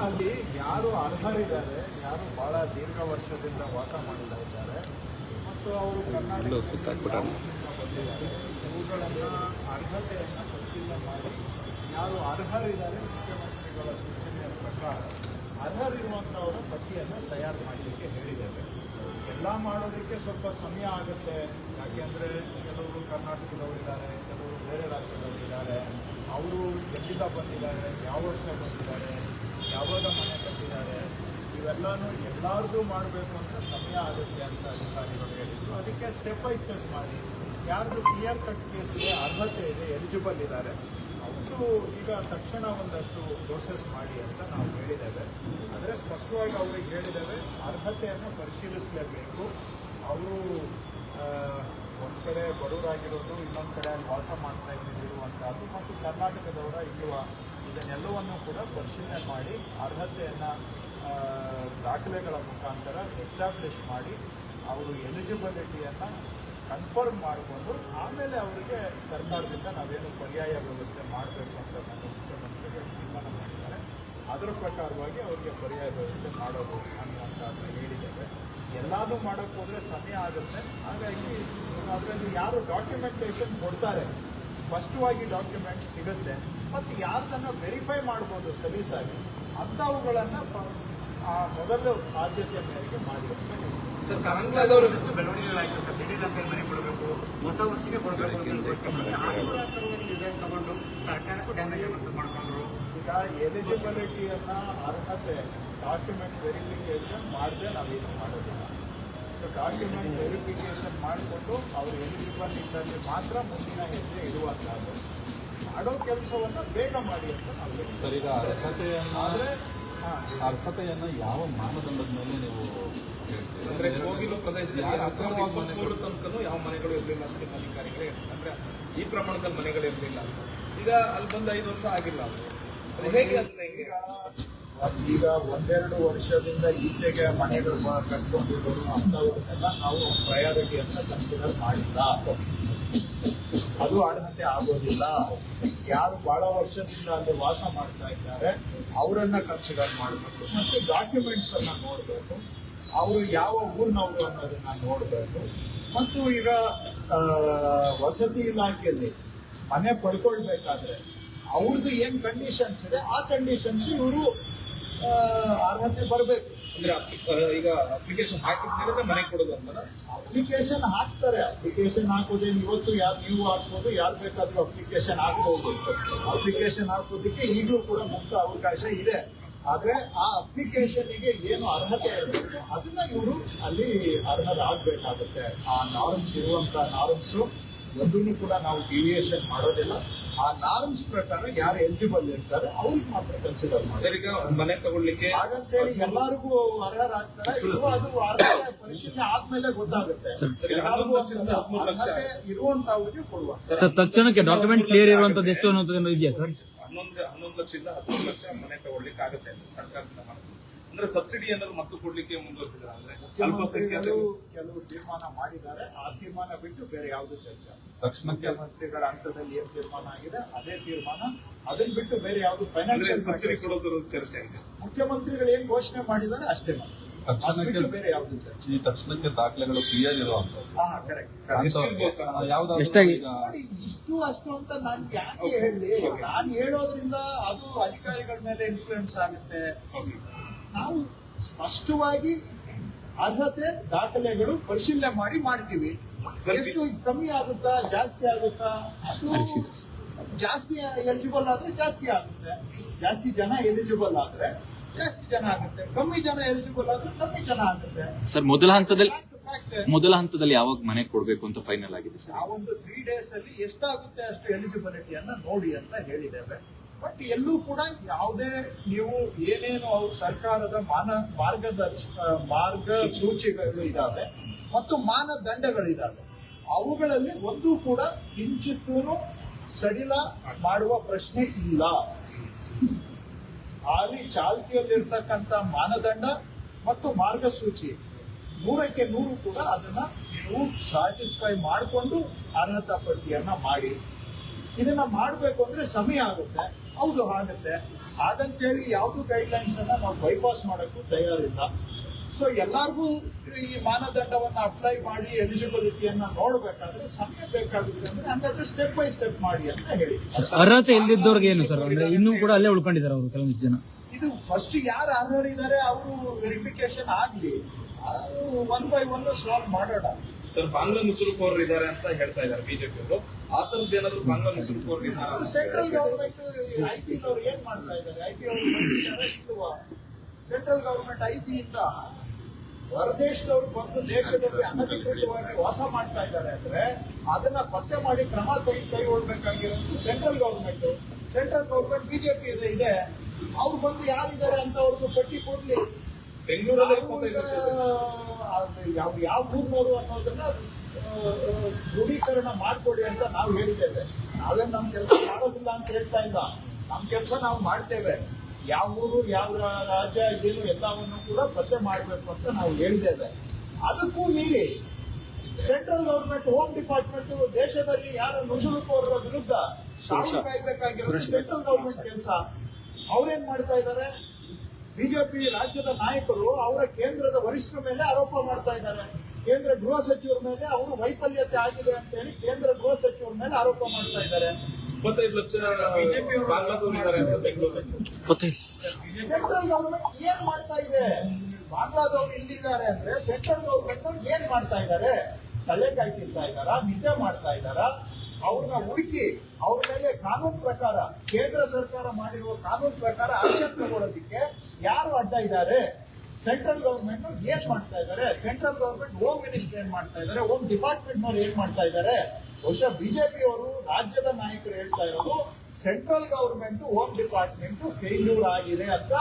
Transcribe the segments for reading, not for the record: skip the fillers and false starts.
ಅಲ್ಲಿ ಯಾರು ಅರ್ಹರಿದ್ದಾರೆ, ಯಾರು ಬಹಳ ದೀರ್ಘ ವರ್ಷದಿಂದ ವಾಸ ಮಾಡ್ತಾ ಇದ್ದಾರೆ ಮತ್ತು ಅವರು ಕರ್ನಾಟಕದಲ್ಲಿ ಬಂದಿದ್ದಾರೆ, ಇವುಗಳನ್ನು ಅರ್ಹತೆಯನ್ನು ಪರಿಶೀಲನೆ ಮಾಡಿ ಯಾರು ಅರ್ಹರಿದ್ದಾರೆ ಮುಖ್ಯಮಂತ್ರಿಗಳ ಸೂಚನೆಯ ಪ್ರಕಾರ ಅರ್ಹರಿರುವಂಥವರ ಪಟ್ಟಿಯನ್ನು ತಯಾರು ಮಾಡಲಿಕ್ಕೆ ಹೇಳಿದ್ದೇವೆ. ಎಲ್ಲ ಮಾಡೋದಕ್ಕೆ ಸ್ವಲ್ಪ ಸಮಯ ಆಗುತ್ತೆ, ಯಾಕೆಂದರೆ ಕೆಲವರು ಕರ್ನಾಟಕದವರಿದ್ದಾರೆ, ಕೆಲವರು ಬೇರೆ ರಾಜ್ಯದವರಿದ್ದಾರೆ, ಅವರು ಎಲ್ಲಿಂದ ಬಂದಿದ್ದಾರೆ, ಯಾವ ವರ್ಷ ಬಂದಿದ್ದಾರೆ, ಯಾವಾಗ ಮನೆ ಕಟ್ಟಿದ್ದಾರೆ, ಇವೆಲ್ಲನೂ ಎಲ್ಲರದ್ದು ಮಾಡಬೇಕು ಅಂತ ಸಮಯ ಆಗುತ್ತೆ ಅಂತ ಅಧಿಕಾರಿಗಳು ಹೇಳಿದರು. ಅದಕ್ಕೆ ಸ್ಟೆಪ್ ಬೈ ಸ್ಟೆಪ್ ಮಾಡಿ ಯಾರ್ದು ಕ್ಲಿಯರ್ ಕಟ್ ಕೇಸ್ ಇದೆ, ಅರ್ಹತೆ ಇದೆ, ಎಲಿಜಿಬಲ್ ಇದ್ದಾರೆ, ಅವ್ರದ್ದು ಈಗ ತಕ್ಷಣ ಒಂದಷ್ಟು ಪ್ರೋಸೆಸ್ ಮಾಡಿ ಅಂತ ನಾವು ಹೇಳಿದ್ದೇವೆ. ಆದರೆ ಸ್ಪಷ್ಟವಾಗಿ ಅವ್ರಿಗೆ ಹೇಳಿದ್ದೇವೆ, ಅರ್ಹತೆಯನ್ನು ಪರಿಶೀಲಿಸಲೇಬೇಕು. ಅವರು ಒಂದು ಕಡೆ ಬಡವರಾಗಿರೋದು, ಇನ್ನೊಂದು ಕಡೆ ಅಲ್ಲಿ ವಾಸ ಮಾಡ್ತಾ ಇರುವಂಥದ್ದು ಮತ್ತು ಕರ್ನಾಟಕದವರ ಇಲ್ವಾ, ಇದನ್ನೆಲ್ಲವನ್ನು ಕೂಡ ಪರಿಶೀಲನೆ ಮಾಡಿ ಅರ್ಹತೆಯನ್ನು ದಾಖಲೆಗಳ ಮುಖಾಂತರ ಎಸ್ಟಾಬ್ಲಿಷ್ ಮಾಡಿ ಅವರು ಎಲಿಜಿಬಿಲಿಟಿಯನ್ನು ಕನ್ಫರ್ಮ್ ಮಾಡಿಕೊಂಡು ಆಮೇಲೆ ಅವರಿಗೆ ಸರ್ಕಾರದಿಂದ ನಾವೇನು ಪರ್ಯಾಯ ವ್ಯವಸ್ಥೆ ಮಾಡಬೇಕು ಅಂತ ನಾನು ಮುಖ್ಯಮಂತ್ರಿಗಳು ತೀರ್ಮಾನ ಮಾಡಿದ್ದಾರೆ. ಅದರ ಪ್ರಕಾರವಾಗಿ ಅವರಿಗೆ ಪರ್ಯಾಯ ವ್ಯವಸ್ಥೆ ಮಾಡೋದು ಅನ್ನುವಂಥದ್ದು ಹೇಳಿದ್ದೇವೆ. ಎಲ್ಲಾನು ಮಾಡೋಕ್ಕೆ ಹೋದರೆ ಸಮಯ ಆಗುತ್ತೆ. ಹಾಗಾಗಿ ಅದರಲ್ಲಿ ಯಾರು ಡಾಕ್ಯುಮೆಂಟೇಷನ್ ಕೊಡ್ತಾರೆ, ಸ್ಪಷ್ಟವಾಗಿ ಡಾಕ್ಯುಮೆಂಟ್ ಸಿಗುತ್ತೆ ಮತ್ತು ಯಾರದನ್ನು ವೆರಿಫೈ ಮಾಡ್ಬೋದು ಸಲೀಸಾಗಿ, ಅಂಥವುಗಳನ್ನು ಮೊದಲು ಆದ್ಯತೆ ಮೇರೆಗೆ ಮಾಡಿ ಅಂತ ಹೇಳಿ. ಸರ್, ಕರಂಗ್ಲಾದವರು ಎಷ್ಟು ಬೆಳವಣಿಗೆಗಳಾಯ್ತು ಸರ್, ದಿಢೀರಂತ ಮನೆ ಕೊಡಬೇಕು, ಹೊಸ ವರ್ಷಕ್ಕೆ ಕೊಡಬೇಕು ಡಿಸೈನ್ ತಗೊಂಡು ಸರ್ಕಾರಕ್ಕೂ ಡ್ಯಾಮೇಜ್ ಅಂತ ಮಾಡ್ಕೊಂಡ್ರು. ಈಗ ಎಲಿಜಿಬಿಲಿಟಿಯನ್ನು ಅರ್ಹತೆ ಡಾಕ್ಯುಮೆಂಟ್ ವೆರಿಫಿಕೇಷನ್ ಮಾಡದೆ ನಾವೇನು ಮಾಡೋದಿಲ್ಲ. ಸೊ ಡಾಕ್ಯುಮೆಂಟ್ ವೆರಿಫಿಕೇಷನ್ ಮಾಡಿಕೊಂಡು ಅವರು ಎಲಿಜಿಬಲ್ ಇದ್ದಲ್ಲಿ ಮಾತ್ರ ಮುಂದಿನ ಹೆಜ್ಜೆ ಇಡುವಂಥದ್ದು. ಮಾಡೋ ಕೆಲಸವನ್ನು ಬೇಗ ಮಾಡಿ ಅಂತ ನಾವು ಹೇಳ್ತೀವಿ. ಸರ್, ಈಗ ಅರ್ಹತೆಯನ್ನು ಯಾವ ಮಾನದಂಡದ ಮೇಲೆ ನೀವು ಅಂದ್ರೆ ಕೋಗಿಲು ಪ್ರದೇಶದಲ್ಲಿ ತನಕನೂ ಯಾವ ಮನೆಗಳು ಇರಲಿಲ್ಲ ಅಂತ ಅಧಿಕಾರಿಗಳೇ ಅಂದ್ರೆ ಈ ಪ್ರಮಾಣದಲ್ಲಿ ಮನೆಗಳು ಇರಲಿಲ್ಲ. ಈಗ ಅಲ್ಲಿ ಬಂದು 5 ವರ್ಷ ಆಗಿಲ್ಲ. ಅದು ಹೇಗೆ ಅಂದ್ರೆ ಈಗ 1-2 ವರ್ಷದಿಂದ ಈಚೆಗೆ ಮನೆಗಳು ಕಟ್ಕೊಂಡಿರೋರು ಅಂಥವ್ರನ್ನೆಲ್ಲ ನಾವು ಪ್ರಯಾರಿಟಿ ಅಂತ ಕನ್ಸಿಡರ್ ಮಾಡಿಲ್ಲ. ಅದು ಅರ್ಹತೆ ಆಗೋದಿಲ್ಲ. ಯಾರು ಬಹಳ ವರ್ಷದಿಂದ ಅಲ್ಲಿ ವಾಸ ಮಾಡ್ತಾ ಇದ್ದಾರೆ ಅವರನ್ನ ಕನ್ಸಿಡರ್ ಮಾಡಬೇಕು ಮತ್ತು ಡಾಕ್ಯುಮೆಂಟ್ಸ್ ಅನ್ನ ನೋಡಬೇಕು, ಅವರು ಯಾವ ಊರಿನವರು ಅನ್ನೋದನ್ನ ನೋಡಬೇಕು. ಮತ್ತು ಈಗ ವಸತಿ ಇಲಾಖೆಯಲ್ಲಿ ಮನೆ ಪಡ್ಕೊಳ್ಬೇಕಾದ್ರೆ ಅವ್ರದ್ದು ಏನು ಕಂಡೀಷನ್ಸ್ ಇದೆ ಆ ಕಂಡೀಷನ್ಸ್ ಇವರು ಅರ್ಹತೆ ಬರಬೇಕು. ಅಂದ್ರೆ ಈಗ ಅಪ್ಲಿಕೇಶನ್ ಹಾಕಿದ್ರೆ ಮನೆ ಕೊಡೋದು ಅಂತ ಅಪ್ಲಿಕೇಶನ್ ಹಾಕ್ತಾರೆ. ಅಪ್ಲಿಕೇಶನ್ ಹಾಕೋದೇನು ಇವತ್ತು ನೀವು ಹಾಕ್ಬೋದು, ಯಾರು ಬೇಕಾದ್ರೂ ಅಪ್ಲಿಕೇಶನ್ ಹಾಕ್ಬೋದು. ಅಪ್ಲಿಕೇಶನ್ ಹಾಕೋದಕ್ಕೆ ಈಗಲೂ ಕೂಡ ಮುಕ್ತ ಅವಕಾಶ ಇದೆ. ಆದ್ರೆ ಆ ಅಪ್ಲಿಕೇಶನ್ಗೆ ಏನು ಅರ್ಹತೆ ಇರಬೇಕು ಅದನ್ನ ಇವರು ಅಲ್ಲಿ ಅರ್ಹರಾಗಬೇಕಾಗುತ್ತೆ. ಆ ನಾರ್ಮ್ಸ್ ಇರುವಂತ ನಾರ್ಮ್ಸ್ ಒಂದೂ ಕೂಡ ನಾವು ಡಿವಿಯೇಷನ್ ಮಾಡೋದಿಲ್ಲ. ಆ ನಾರ್ಮ್ಸ್ ಪ್ರಕಾರ ಯಾರು ಎಲಿಜಿಬಲ್ ಇರ್ತಾರೆ ಅವ್ರಿಗೆ ಮಾತ್ರ ಕನ್ಸಿಡರ್ ಮಾಡಿ. ಸರ್, ಈಗ ಮನೆ ತಗೊಳ್ಳಿಕ್ಕೆ ಹಾಗಂತೇಳಿ ಎಲ್ಲರಿಗೂ ಅರ್ಹರಾಗ್ತಾರೆ ಇಲ್ವಾ ಅದು ಅರ್ಹತೆ ಪರಿಶೀಲನೆ ಆದ್ಮೇಲೆ ಗೊತ್ತಾಗುತ್ತೆ. ಅರ್ಹತೆ ಇರುವಂತವ್ರಿಗೆ ಕೊಡುವ. ತಕ್ಷಣಕ್ಕೆ ಡಾಕ್ಯುಮೆಂಟ್ ಕ್ಲಿಯರ್ ಇರುವಂತದ್ದು ಎಷ್ಟು ಅನ್ನೋದು ಇದೆಯಾ ಸರ್? 11 ಲಕ್ಷದಿಂದ 10 ಲಕ್ಷ ಮನೆ ತಗೊಳ್ಳಿಕ್ಕೆ ಆಗುತ್ತೆ ಸರ್ಕಾರದಿಂದ ಮಾಡೋದು. ಅಂದ್ರೆ ಸಬ್ಸಿಡಿ ಏನಾದ್ರು ಮತ್ತು ಕೊಡ್ಲಿಕ್ಕೆ ಮುಂದುವರಿಸಿದ್ರೆ ಅಂದ್ರೆ ಕೆಲವು ತೀರ್ಮಾನ ಮಾಡಿದ್ದಾರೆ. ಆ ತೀರ್ಮಾನ ಬಿಟ್ಟು ಬೇರೆ ಯಾವುದು ಚರ್ಚೆ ತಕ್ಷಣಕ್ಕೆ ಮುಖ್ಯಮಂತ್ರಿಗಳ ಹಂತದಲ್ಲಿ ಏನ್ ತೀರ್ಮಾನ ಆಗಿದೆ ಅದೇ ತೀರ್ಮಾನ. ಅದನ್ನ ಬಿಟ್ಟು ಬೇರೆ ಯಾವುದು ಫೈನಾನ್ಷಿಯಲ್ ಸಬ್ಸಿಡಿ ಕೊಡೋದ್ರ ಚರ್ಚೆ ಇದೆ. ಮುಖ್ಯಮಂತ್ರಿಗಳು ಏನ್ ಘೋಷಣೆ ಮಾಡಿದ್ದಾರೆ ಅಷ್ಟೇ ತಕ್ಷಣಕ್ಕೆ ಬೇರೆ ಯಾವುದು ಚರ್ಚೆ. ಈ ತಕ್ಷಣಕ್ಕೆ ದಾಖಲೆಗಳು ಕ್ಲಿಯರ್ ಇರುವಂತದ್ದು ಇಷ್ಟು ಅಷ್ಟು ಅಂತ ನಾನು ಯಾಕೆ ಹೇಳಿ, ನಾನು ಹೇಳೋದ್ರಿಂದ ಅದು ಅಧಿಕಾರಿಗಳ ಮೇಲೆ ಇನ್ಫ್ಲೂಯೆನ್ಸ್ ಆಗುತ್ತೆ. ನಾವು ಸ್ಪಷ್ಟವಾಗಿ ಅರ್ಹತೆ ದಾಖಲೆಗಳು ಪರಿಶೀಲನೆ ಮಾಡಿ ಮಾಡ್ತೀವಿ. ಎಷ್ಟು ಕಮ್ಮಿ ಆಗುತ್ತಾ ಜಾಸ್ತಿ ಆಗುತ್ತಾ, ಅದು ಜಾಸ್ತಿ ಎಲಿಜಿಬಲ್ ಆದ್ರೆ ಜಾಸ್ತಿ ಆಗುತ್ತೆ, ಜಾಸ್ತಿ ಜನ ಎಲಿಜಿಬಲ್ ಆದ್ರೆ ಜಾಸ್ತಿ ಜನ ಆಗುತ್ತೆ, ಕಮ್ಮಿ ಜನ ಎಲಿಜಿಬಲ್ ಆದ್ರೆ ಕಮ್ಮಿ ಜನ ಆಗುತ್ತೆ. ಸರ್, ಮೊದಲ ಹಂತದಲ್ಲಿ ಯಾವಾಗ ಮನೆ ಕೊಡಬೇಕು ಅಂತ ಫೈನಲ್ ಆಗಿದೆ ಸರ್? ನಾವೊಂದು 3 days ಅಲ್ಲಿ ಎಷ್ಟಾಗುತ್ತೆ ಅಷ್ಟು ಎಲಿಜಿಬಿಲಿಟಿಯನ್ನ ನೋಡಿ ಅಂತ ಹೇಳಿದ್ದೇವೆ. ಬಟ್ ಎಲ್ಲೂ ಕೂಡ ಯಾವುದೇ ನೀವು ಏನೇನು ಸರ್ಕಾರದ ಮಾರ್ಗಸೂಚಿಗಳು ಇದಾವೆ ಮತ್ತು ಮಾನದಂಡಗಳಿದಾವೆ ಅವುಗಳಲ್ಲಿ ಒಂದೂ ಕೂಡ ಕಿಂಚಿತ್ತೂ ಸಡಿಲ ಮಾಡುವ ಪ್ರಶ್ನೆ ಇಲ್ಲ. ಅಲ್ಲಿ ಚಾಲ್ತಿಯಲ್ಲಿರ್ತಕ್ಕಂಥ ಮಾನದಂಡ ಮತ್ತು ಮಾರ್ಗಸೂಚಿ 100ಕ್ಕೆ 100 ಕೂಡ ಅದನ್ನ ನೀವು ಸ್ಯಾಟಿಸ್ಫೈ ಮಾಡಿಕೊಂಡು ಅರ್ಹತಾ ಪಟ್ಟಿಯನ್ನ ಮಾಡಿ. ಇದನ್ನ ಮಾಡಬೇಕು ಅಂದ್ರೆ ಸಮಯ ಆಗುತ್ತೆ, ಹೌದು ಆಗುತ್ತೆ. ಹಾಗಂತೇಳಿ ಯಾವ್ದು ಗೈಡ್ಲೈನ್ಸ್ ಅನ್ನ ನಾವು ಬೈಪಾಸ್ ಮಾಡಕ್ಕೂ ತಯಾರಿಲ್ಲ. ಸೊ ಎಲ್ಲಾರ್ಗೂ ಈ ಮಾನದಂಡವನ್ನ ಅಪ್ಲೈ ಮಾಡಿ ಎಲಿಜಿಬಿಲಿಟಿಯನ್ನ ನೋಡ್ಬೇಕಾದ್ರೆ ಸಮಯ ಬೇಕಾಗುತ್ತೆ ಅಂದ್ರೆ ಹಂಗಾದ್ರೆ ಸ್ಟೆಪ್ ಬೈ ಸ್ಟೆಪ್ ಮಾಡಿ ಅಂತ ಹೇಳಿ. ಅರ್ಹತೆ ಇಲ್ದಿದ್ದವ್ರಿಗೆ ಏನು ಸರ್, ಅಂದ್ರೆ ಇನ್ನೂ ಕೂಡ ಅಲ್ಲೇ ಉಳ್ಕೊಂಡಿದ್ದಾರೆ ಅವರು ಕೆಲವೊಂದಿಷ್ಟು ಜನ. ಇದು ಫಸ್ಟ್ ಯಾರು ಅರ್ಹರಿದ್ದಾರೆ ಅವರು ವೆರಿಫಿಕೇಶನ್ ಆಗ್ಲಿ, ಅದು 1 by 1 ಸಾಲ್ವ್ ಮಾಡೋಣ. ಸರ್, ಬಾಂಗ್ಲಾ ಮುಸುರುಕೋರು ಇದ್ದಾರೆ ಅಂತ ಹೇಳ್ತಾ ಇದ್ದಾರೆ ಬಿಜೆಪಿ ಅವರು. ಆ ತರದ್ದು ಏನಾದ್ರು ಬಾಂಗ್ಲಾ ಮುಸುರುಕೋರು ಇದ್ದಾರೆ? ಸೆಂಟ್ರಲ್ ಗವರ್ಮೆಂಟ್ ಐಪಿ ಅವರು ಏನ್ ಮಾಡ್ತಾ ಇದ್ದಾರೆ? ಐಪಿ ಅವರು ಸೆಂಟ್ರಲ್ ಗವರ್ಮೆಂಟ್ ಐಪಿ ಇಂದ ಹೊರದೇಶದವರು ಬಂದು ದೇಶದಲ್ಲಿ ಅನಧಿಕೃತವಾಗಿ ವಾಸ ಮಾಡ್ತಾ ಇದ್ದಾರೆ ಅಂದ್ರೆ ಅದನ್ನ ಪತ್ತೆ ಮಾಡಿ ಕ್ರಮ ಕೈಗೊಳ್ಬೇಕಾಗಿರೋದು central government. Central government BJP ಇದೆ, ಅವ್ರು ಬಂದು ಯಾರಿದ್ದಾರೆ ಅಂತ ಅವ್ರಿಗೆ ಪಟ್ಟಿ ಕೊಡ್ಲಿ. ಬೆಂಗಳೂರಲ್ಲಿ 25 ವರ್ಷ ಯಾವ ಊರ್ನವರು ಅನ್ನೋದನ್ನ ದೃಢೀಕರಣ ಮಾಡ್ಕೊಡಿ ಅಂತ ನಾವು ಹೇಳಿದ್ದೇವೆ. ನಾವೇನ್ ನಮ್ ಕೆಲಸ ಮಾಡೋದಿಲ್ಲ ಅಂತ ಹೇಳ್ತಾ ಇಲ್ಲ, ನಮ್ ಕೆಲಸ ನಾವು ಮಾಡ್ತೇವೆ. ಯಾವ ಊರು ಯಾವ ರಾಜ್ಯ ಏನು ಎಲ್ಲವನ್ನು ಕೂಡ ಪತ್ತೆ ಮಾಡಬೇಕು ಅಂತ ನಾವು ಹೇಳಿದ್ದೇವೆ. ಅದಕ್ಕೂ ಮೀರಿ ಸೆಂಟ್ರಲ್ ಗವರ್ಮೆಂಟ್, ಹೋಮ್ ಡಿಪಾರ್ಟ್ಮೆಂಟ್ ದೇಶದಲ್ಲಿ ಯಾರು ನುಸುಳುಕೋರ ವಿರುದ್ಧ ಕಾನೂನು ಕಾಯ್ಬೇಕಾಗಿರೋದು ಸೆಂಟ್ರಲ್ ಗವರ್ಮೆಂಟ್ ಕೆಲಸ. ಅವ್ರೇನ್ ಮಾಡ್ತಾ ಇದ್ದಾರೆ? ಬಿಜೆಪಿ ರಾಜ್ಯದ ನಾಯಕರು ಅವರ ಕೇಂದ್ರದ ವರಿಷ್ಠರ ಮೇಲೆ ಆರೋಪ ಮಾಡ್ತಾ ಇದ್ದಾರೆ. ಕೇಂದ್ರ ಗೃಹ ಸಚಿವರ ಮೇಲೆ ಅವರು ವೈಫಲ್ಯತೆ ಆಗಿದೆ ಅಂತ ಹೇಳಿ ಕೇಂದ್ರ ಗೃಹ ಸಚಿವರ ಮೇಲೆ ಆರೋಪ ಮಾಡ್ತಾ ಇದ್ದಾರೆ. 25 ಲಕ್ಷ ಬಿಜೆಪಿ ಬಾಂಗ್ಲಾದವರು ಇದ್ದಾರೆ ಅಂತ ಬೆಂಗಳೂರಲ್ಲಿ. ಸೆಂಟ್ರಲ್ ಗವರ್ಮೆಂಟ್ ಏನ್ ಮಾಡ್ತಾ ಇದೆ? ಬಾಂಗ್ಲಾದವ್ರು ಇಲ್ಲಿದ್ದಾರೆ ಅಂದ್ರೆ ಸೆಂಟ್ರಲ್ ಗವರ್ಮೆಂಟ್ ಏನ್ ಮಾಡ್ತಾ ಇದ್ದಾರೆ? ತಲೆಕಾಯಿ ತಿಂತಾ ಇದ್ದಾರಾ? ನಿದ್ದೆ ಮಾಡ್ತಾ ಇದ್ದಾರಾ? ಅವ್ರನ್ನ ಹುಡುಕಿ ಅವ್ರ ಮೇಲೆ ಕಾನೂನು ಪ್ರಕಾರ, ಕೇಂದ್ರ ಸರ್ಕಾರ ಮಾಡಿರುವ ಕಾನೂನು ಪ್ರಕಾರ ಆಕ್ಷನ್ ತಗೊಳ್ಳೋದಿಕ್ಕೆ ಯಾರು ಅಡ್ಡ ಇದ್ದಾರೆ? ಸೆಂಟ್ರಲ್ ಗವರ್ಮೆಂಟ್ ಏನ್ ಮಾಡ್ತಾ ಇದ್ದಾರೆ? ಸೆಂಟ್ರಲ್ ಗವರ್ಮೆಂಟ್ ಹೋಮ್ ಮಿನಿಸ್ಟರ್ ಏನ್ ಮಾಡ್ತಾ ಇದ್ದಾರೆ? ಹೋಮ್ ಡಿಪಾರ್ಟ್ಮೆಂಟ್ ನವರು ಏನ್ ಮಾಡ್ತಾ ಇದ್ದಾರೆ? ಬಹುಶಃ ಬಿಜೆಪಿ ಅವರು ರಾಜ್ಯದ ನಾಯಕರು ಹೇಳ್ತಾ ಇರೋದು central government home department failure ಆಗಿದೆ ಅಂತ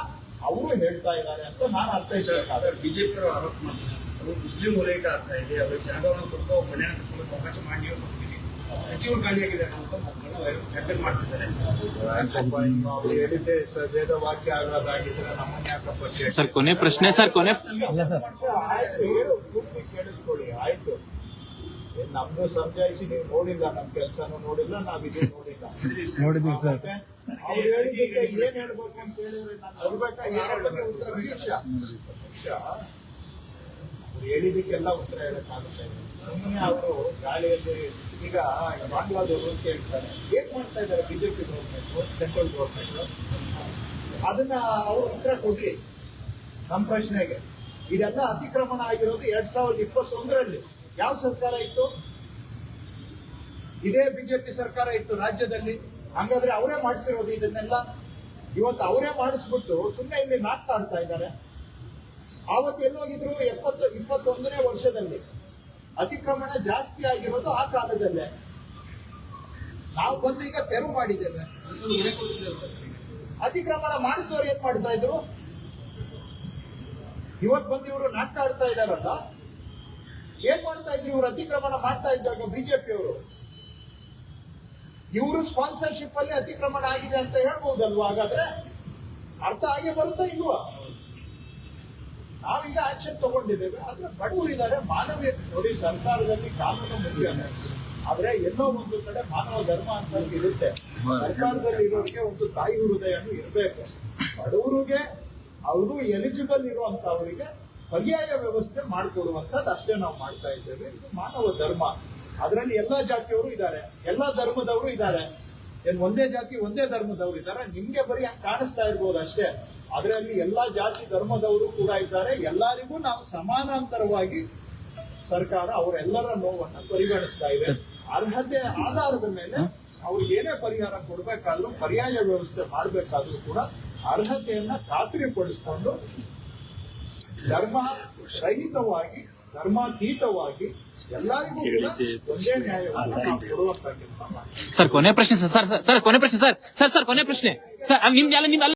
ಅವರು ಹೇಳ್ತಾ ಇದ್ದಾರೆ ಅಂತ ನಾನು ಅರ್ಥೈಸಬೇಕಾದ್ರೆ. ಬಿಜೆಪಿ ಅವರು ಆರೋಪ ಮಾಡ್ತಾರೆ, ಅದು ಮುಸ್ಲಿಂ ಓಲೈಕೆ ಆಗ್ತಾ ಇದೆ, ಅವರು ಜಾಗವನ್ನು ಕೊಟ್ಟು ಮನೆಯ ಕಟ್ಕೊಳ್ಳೋಕೆ ಅವಕಾಶ ಮಾಡಿ ಕೊಡ್ತೀವಿ, ಸಚಿವರು ಖಾಲಿಯಾಗಿದ್ದಾರೆ ಅಂತ ಮಕ್ಕಳು ಚರ್ಚೆ ಮಾಡ್ತಿದ್ದಾರೆ. ಅವ್ರು ಹೇಳಿದ್ದೆ ವೇದ ವಾಕ್ಯ ಆಗೋದಾಗಿದ್ರೆ ನಮ್ಮನ್ನ ಯಾಕಪ್ಪ ಸರ್ ಕೊನೆ ಪ್ರಶ್ನೆ ಸರ್, ಕೊನೆ ಆಯ್ತು, ಹೇಳು, ಪೂರ್ತಿ ಕೇಳಿಸ್ಕೊಳ್ಳಿ. ಆಯ್ತು, ನಮ್ದು ಸಮಜಾಯಿಸಿ ನೀವು ನೋಡಿಲ್ಲ, ನಮ್ ಕೆಲ್ಸನೂ ನೋಡಿಲ್ಲ, ನಾವಿದು ನೋಡಿಲ್ಲ. ನೋಡಿದ್ವಿ ಸರ್. ಮತ್ತೆ ಅವ್ರು ಹೇಳಿದ್ದಕ್ಕೆ ಏನ್ ಹೇಳ್ಬೇಕು ಅಂತ ಹೇಳಿದ್ರೆ ನಾನು ಬರ್ಬೇಕಾ? ಏನ್ ಹೇಳ್ಬೇಕು? ಅವ್ರು ಹೇಳಿದ್ದಕ್ಕೆಲ್ಲ ಉತ್ತರ ಹೇಳಕ್ಕಾಗುತ್ತೆ. ಸುಮ್ಮನೆ ಅವರು ಗಾಳಿಯಲ್ಲಿ ಈಗ ಬಾಂಗ್ಲಾದವರು ಅಂತ ಹೇಳ್ತಾರೆ. ಏನ್ ಮಾಡ್ತಾ ಇದ್ದಾರೆ ಬಿಜೆಪಿ ಗವರ್ಮೆಂಟ್, ಸೆಂಟ್ರಲ್ ಗವರ್ಮೆಂಟ್? ಅದನ್ನ ಅವರು ಉತ್ತರ ಕೊಡ್ಲಿ ನಮ್ಮ ಪ್ರಶ್ನೆಗೆ. ಇದೆಲ್ಲ ಅತಿಕ್ರಮಣ ಆಗಿರೋದು 2021ರಲ್ಲಿ. ಯಾವ ಸರ್ಕಾರ ಇತ್ತು? ಇದೇ ಬಿಜೆಪಿ ಸರ್ಕಾರ ಇತ್ತು ರಾಜ್ಯದಲ್ಲಿ. ಹಂಗಾದ್ರೆ ಅವರೇ ಮಾಡಿಸಿರೋದು ಇದನ್ನೆಲ್ಲ. ಇವತ್ತು ಅವರೇ ಮಾಡಿಸ್ಬಿಟ್ಟು ಸುಮ್ಮನೆ ಇಲ್ಲಿ ನಾಟಕ ಆಡ್ತಾ ಇದ್ದಾರೆ. ಆವತ್ತು ಎಲ್ಲೋಗಿದ್ರು? 21ನೇ ವರ್ಷದಲ್ಲಿ ಅತಿಕ್ರಮಣ ಜಾಸ್ತಿ ಆಗಿರೋದು ಆ ಕಾಲದಲ್ಲೇ. ನಾವು ಬಂದು ಈಗ ತೆರವು ಮಾಡಿದ್ದೇವೆ. ಅತಿಕ್ರಮಣ ಮಾಡಿಸಿದವರು ಏನ್ ಮಾಡ್ತಾ ಇದ್ರು? ಇವತ್ತು ಬಂದು ಇವರು ನಾಟಕ ಆಡ್ತಾ ಇದಾರಲ್ಲ, ಏನ್ ಮಾಡ್ತಾ ಇದ್ರು ಇವರು ಅತಿಕ್ರಮಣ ಮಾಡ್ತಾ ಇದ್ದಾಗ? ಬಿಜೆಪಿ ಅವರು ಇವರು ಸ್ಪಾನ್ಸರ್ಶಿಪ್ ಅಲ್ಲಿ ಅತಿಕ್ರಮಣ ಆಗಿದೆ ಅಂತ ಹೇಳ್ಬಹುದಲ್ವಾ? ಹಾಗಾದ್ರೆ ಅರ್ಥ ಆಗೇ ಬರುತ್ತಾ ಇಲ್ವಾ? ನಾವೀಗ ಆಕ್ಷನ್ ತಗೊಂಡಿದ್ದೇವೆ. ಆದ್ರೆ ಬಡವರು ಇದ್ದಾರೆ, ಮಾನವೀಯ ನೋಡಿ, ಸರ್ಕಾರದಲ್ಲಿ ಕಾನೂನು ಮುಖ್ಯ, ಆದ್ರೆ ಎಲ್ಲೋ ಒಂದು ಕಡೆ ಮಾನವ ಧರ್ಮ ಅಂತ ಇರುತ್ತೆ. ಸರ್ಕಾರದಲ್ಲಿ ಇರೋರಿಗೆ ಒಂದು ತಾಯಿ ಹೃದಯನೂ ಇರಬೇಕು. ಬಡವರಿಗೆ, ಅವರು ಎಲಿಜಿಬಲ್ ಇರುವಂತವರಿಗೆ ಪರ್ಯಾಯ ವ್ಯವಸ್ಥೆ ಮಾಡಿಕೊಡುವಂತದ್ದು ಅಷ್ಟೇ ನಾವು ಮಾಡ್ತಾ ಇದ್ದೇವೆ. ಇದು ಮಾನವ ಧರ್ಮ. ಅದರಲ್ಲಿ ಎಲ್ಲಾ ಜಾತಿಯವರು ಇದ್ದಾರೆ, ಎಲ್ಲಾ ಧರ್ಮದವರು ಇದ್ದಾರೆ. ಏನ್ ಒಂದೇ ಜಾತಿ ಒಂದೇ ಧರ್ಮದವರು ಇದ್ದಾರೆ? ನಿಮ್ಗೆ ಬರೀ ಹಂಗೆ ಕಾಣಿಸ್ತಾ ಇರ್ಬೋದು ಅಷ್ಟೇ. ಅದರಲ್ಲಿ ಎಲ್ಲಾ ಜಾತಿ ಧರ್ಮದವರು ಕೂಡ ಇದ್ದಾರೆ. ಎಲ್ಲರಿಗೂ ನಾವು ಸಮಾನಾಂತರವಾಗಿ ಸರ್ಕಾರ ಅವರೆಲ್ಲರ ನೋವನ್ನು ಪರಿಗಣಿಸ್ತಾ ಇದೆ. ಅರ್ಹತೆ ಆಧಾರದ ಮೇಲೆ ಅವ್ರಿಗೆ ಏನೇ ಪರಿಹಾರ ಕೊಡಬೇಕಾದ್ರೂ, ಪರ್ಯಾಯ ವ್ಯವಸ್ಥೆ ಮಾಡಬೇಕಾದ್ರೂ ಕೂಡ ಅರ್ಹತೆಯನ್ನ ಖಾತ್ರಿಪಡಿಸಿಕೊಂಡು ಧರ್ಮ ರಹಿತವಾಗಿ, ಧರ್ಮಾತೀತವಾಗಿ ಎಲ್ಲರಿಗೂ ಕೂಡ ಒಂದೇ ನ್ಯಾಯವನ್ನು ನಾವು ಕೊಡುವಂತ ಕೆಲಸ ಮಾಡಿ. ಸರ್ ಕೊನೆ ಪ್ರಶ್ನೆ ಸರ್, ಸರ್ ಕೊನೆ ಪ್ರಶ್ನೆ ಸರ್, ಸರ್ ಕೊನೆ ಪ್ರಶ್ನೆ ಸರ್, ನಿಮ್ದೆಲ್ಲ